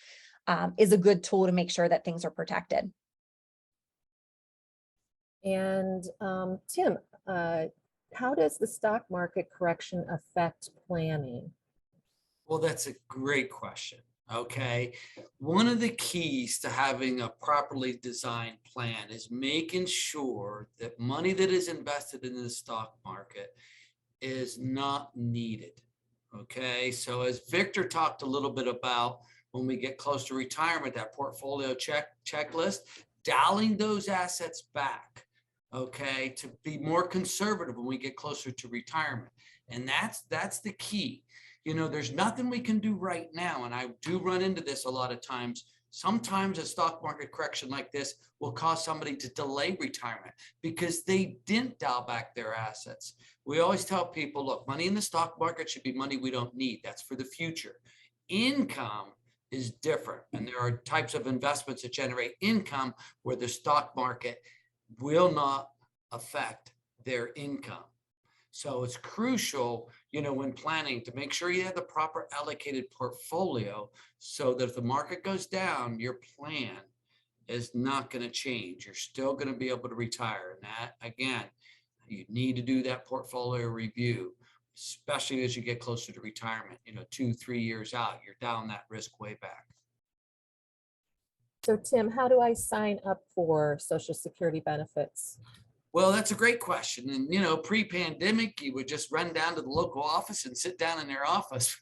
is a good tool to make sure that things are protected. And Tim, how does the stock market correction affect planning? Well, that's a great question. Okay. One of the keys to having a properly designed plan is making sure that money that is invested in the stock market is not needed. Okay. So as Victor talked a little bit about when we get close to retirement, that portfolio checklist, dialing those assets back. Okay, to be more conservative when we get closer to retirement. And that's the key. There's nothing we can do right now. And I do run into this a lot of times. Sometimes a stock market correction like this will cause somebody to delay retirement because they didn't dial back their assets. We always tell people, look, money in the stock market should be money we don't need. That's for the future. Income is different. And there are types of investments that generate income where the stock market will not affect their income. So it's crucial, when planning to make sure you have the proper allocated portfolio so that if the market goes down, your plan is not going to change. You're still going to be able to retire. And that, again, you need to do that portfolio review, especially as you get closer to retirement, 2-3 years out, you're down that risk way back. So Tim, how do I sign up for Social Security benefits? Well, that's a great question. And, you know, pre-pandemic, you would just run down to the local office and sit down in their office.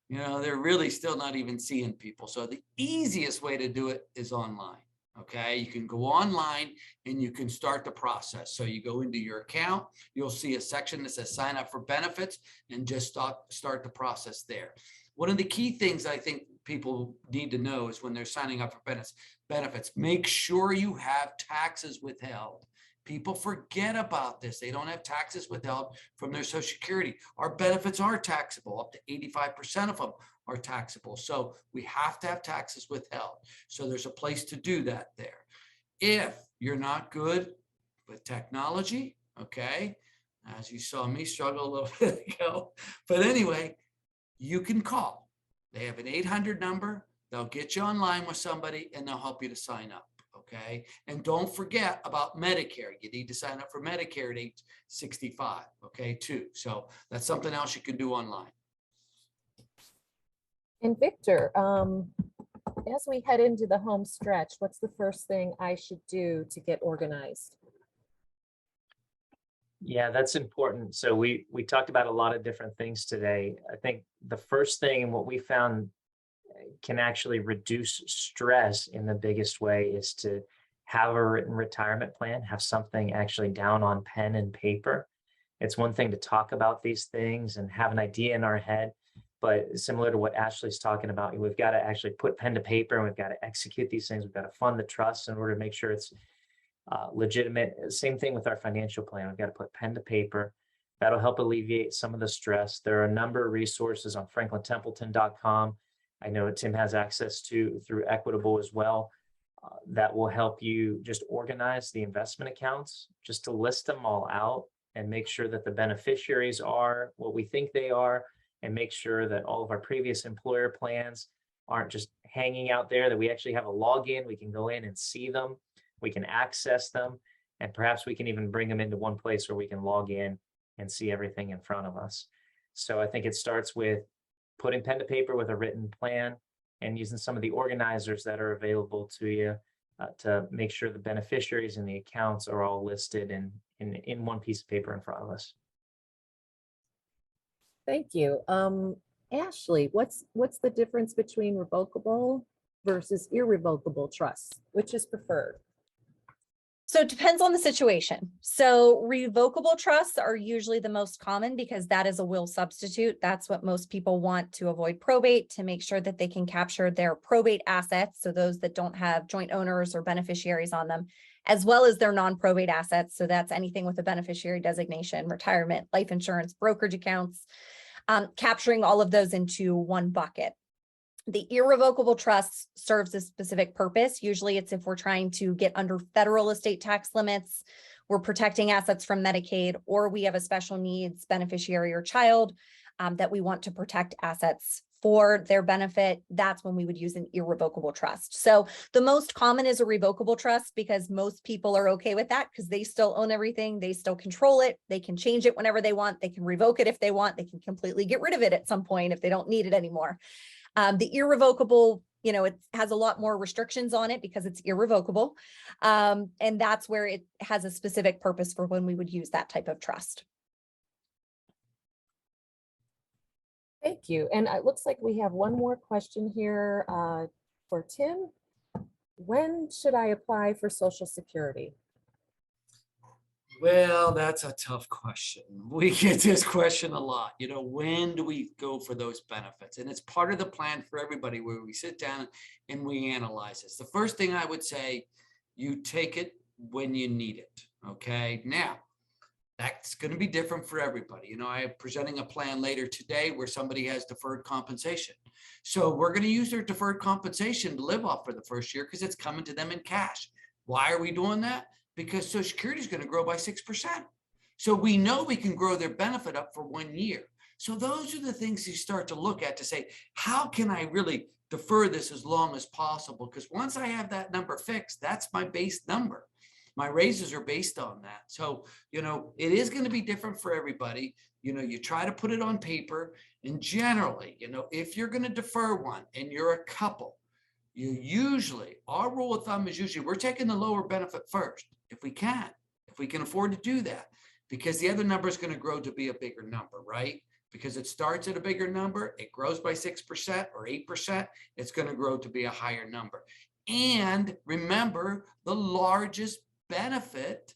You know, they're really still not even seeing people. So the easiest way to do it is online. Okay, you can go online and you can start the process. So you go into your account, you'll see a section that says sign up for benefits and just start the process there. One of the key things I think people need to know is when they're signing up for benefits, make sure you have taxes withheld. People forget about this. They don't have taxes withheld from their Social Security. Our benefits are taxable. Up to 85% of them are taxable. So we have to have taxes withheld. So there's a place to do that there. If you're not good with technology, okay, as you saw me struggle a little bit ago, but anyway, you can call. They have an 800 number. They'll get you online with somebody and they'll help you to sign up. Okay. And don't forget about Medicare. You need to sign up for Medicare at age 65. Okay, too. So that's something else you can do online. And Victor, as we head into the home stretch, what's the first thing I should do to get organized? Yeah, that's important. So we talked about a lot of different things today. I think the first thing and what we found can actually reduce stress in the biggest way is to have a written retirement plan, have something actually down on pen and paper. It's one thing to talk about these things and have an idea in our head, but similar to what Ashley's talking about, we've got to actually put pen to paper and we've got to execute these things. We've got to fund the trust in order to make sure it's legitimate. Same thing with our financial plan. We've got to put pen to paper. That'll help alleviate some of the stress. There are a number of resources on franklintempleton.com. I know Tim has access to through Equitable as well. That will help you just organize the investment accounts, just to list them all out and make sure that the beneficiaries are what we think they are, and make sure that all of our previous employer plans aren't just hanging out there, that we actually have a login. We can go in and see them. We can access them, and perhaps we can even bring them into one place where we can log in and see everything in front of us. So I think it starts with putting pen to paper with a written plan and using some of the organizers that are available to you to make sure the beneficiaries and the accounts are all listed in one piece of paper in front of us. Thank you. Ashley, what's the difference between revocable versus irrevocable trusts? Which is preferred? So it depends on the situation. So revocable trusts are usually the most common because that is a will substitute. That's what most people want to avoid probate, to make sure that they can capture their probate assets. So those that don't have joint owners or beneficiaries on them, as well as their non-probate assets. So that's anything with a beneficiary designation, retirement, life insurance, brokerage accounts, capturing all of those into one bucket. The irrevocable trust serves a specific purpose. Usually it's if we're trying to get under federal estate tax limits, we're protecting assets from Medicaid, or we have a special needs beneficiary or child that we want to protect assets for their benefit. That's when we would use an irrevocable trust. So the most common is a revocable trust because most people are okay with that because they still own everything. They still control it. They can change it whenever they want. They can revoke it if they want. They can completely get rid of it at some point if they don't need it anymore. The irrevocable, it has a lot more restrictions on it because it's irrevocable. And that's where it has a specific purpose for when we would use that type of trust. Thank you. And it looks like we have one more question here for Tim. When should I apply for Social Security? Well, that's a tough question. We get this question a lot. When do we go for those benefits? And it's part of the plan for everybody where we sit down and we analyze this. The first thing I would say, you take it when you need it. Okay. Now, that's going to be different for everybody. I'm presenting a plan later today where somebody has deferred compensation. So we're going to use their deferred compensation to live off for the first year because it's coming to them in cash. Why are we doing that? Because Social Security is going to grow by 6%. So we know we can grow their benefit up for 1 year. So those are the things you start to look at to say, how can I really defer this as long as possible? Because once I have that number fixed, that's my base number. My raises are based on that. So, it is going to be different for everybody. You try to put it on paper, and generally, if you're going to defer one and you're a couple, our rule of thumb is usually we're taking the lower benefit first. If we can, if we can afford to do that, because the other number is going to grow to be a bigger number, right? Because it starts at a bigger number, it grows by 6% or 8%, it's going to grow to be a higher number. And remember, the largest benefit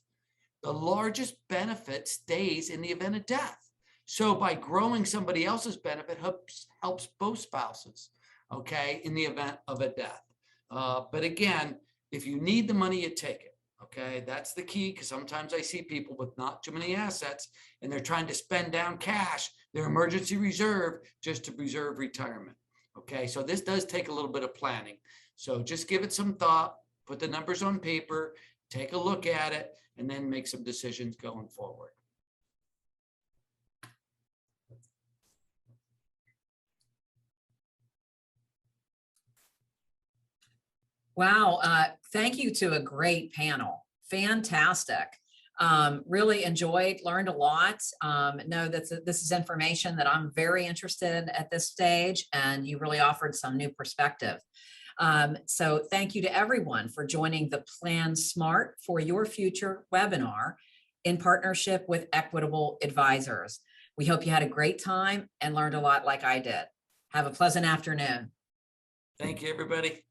stays in the event of death. So by growing somebody else's benefit helps both spouses, okay, in the event of a death. But again, if you need the money, you take it. Okay, that's the key, because sometimes I see people with not too many assets and they're trying to spend down cash, their emergency reserve, just to preserve retirement. Okay, so this does take a little bit of planning. So just give it some thought, put the numbers on paper, take a look at it, and then make some decisions going forward. Wow, thank you to a great panel. Fantastic. Really enjoyed, learned a lot. Know that this is information that I'm very interested in at this stage, and you really offered some new perspective. So thank you to everyone for joining the Plan Smart for Your Future webinar in partnership with Equitable Advisors. We hope you had a great time and learned a lot like I did. Have a pleasant afternoon. Thank you, everybody.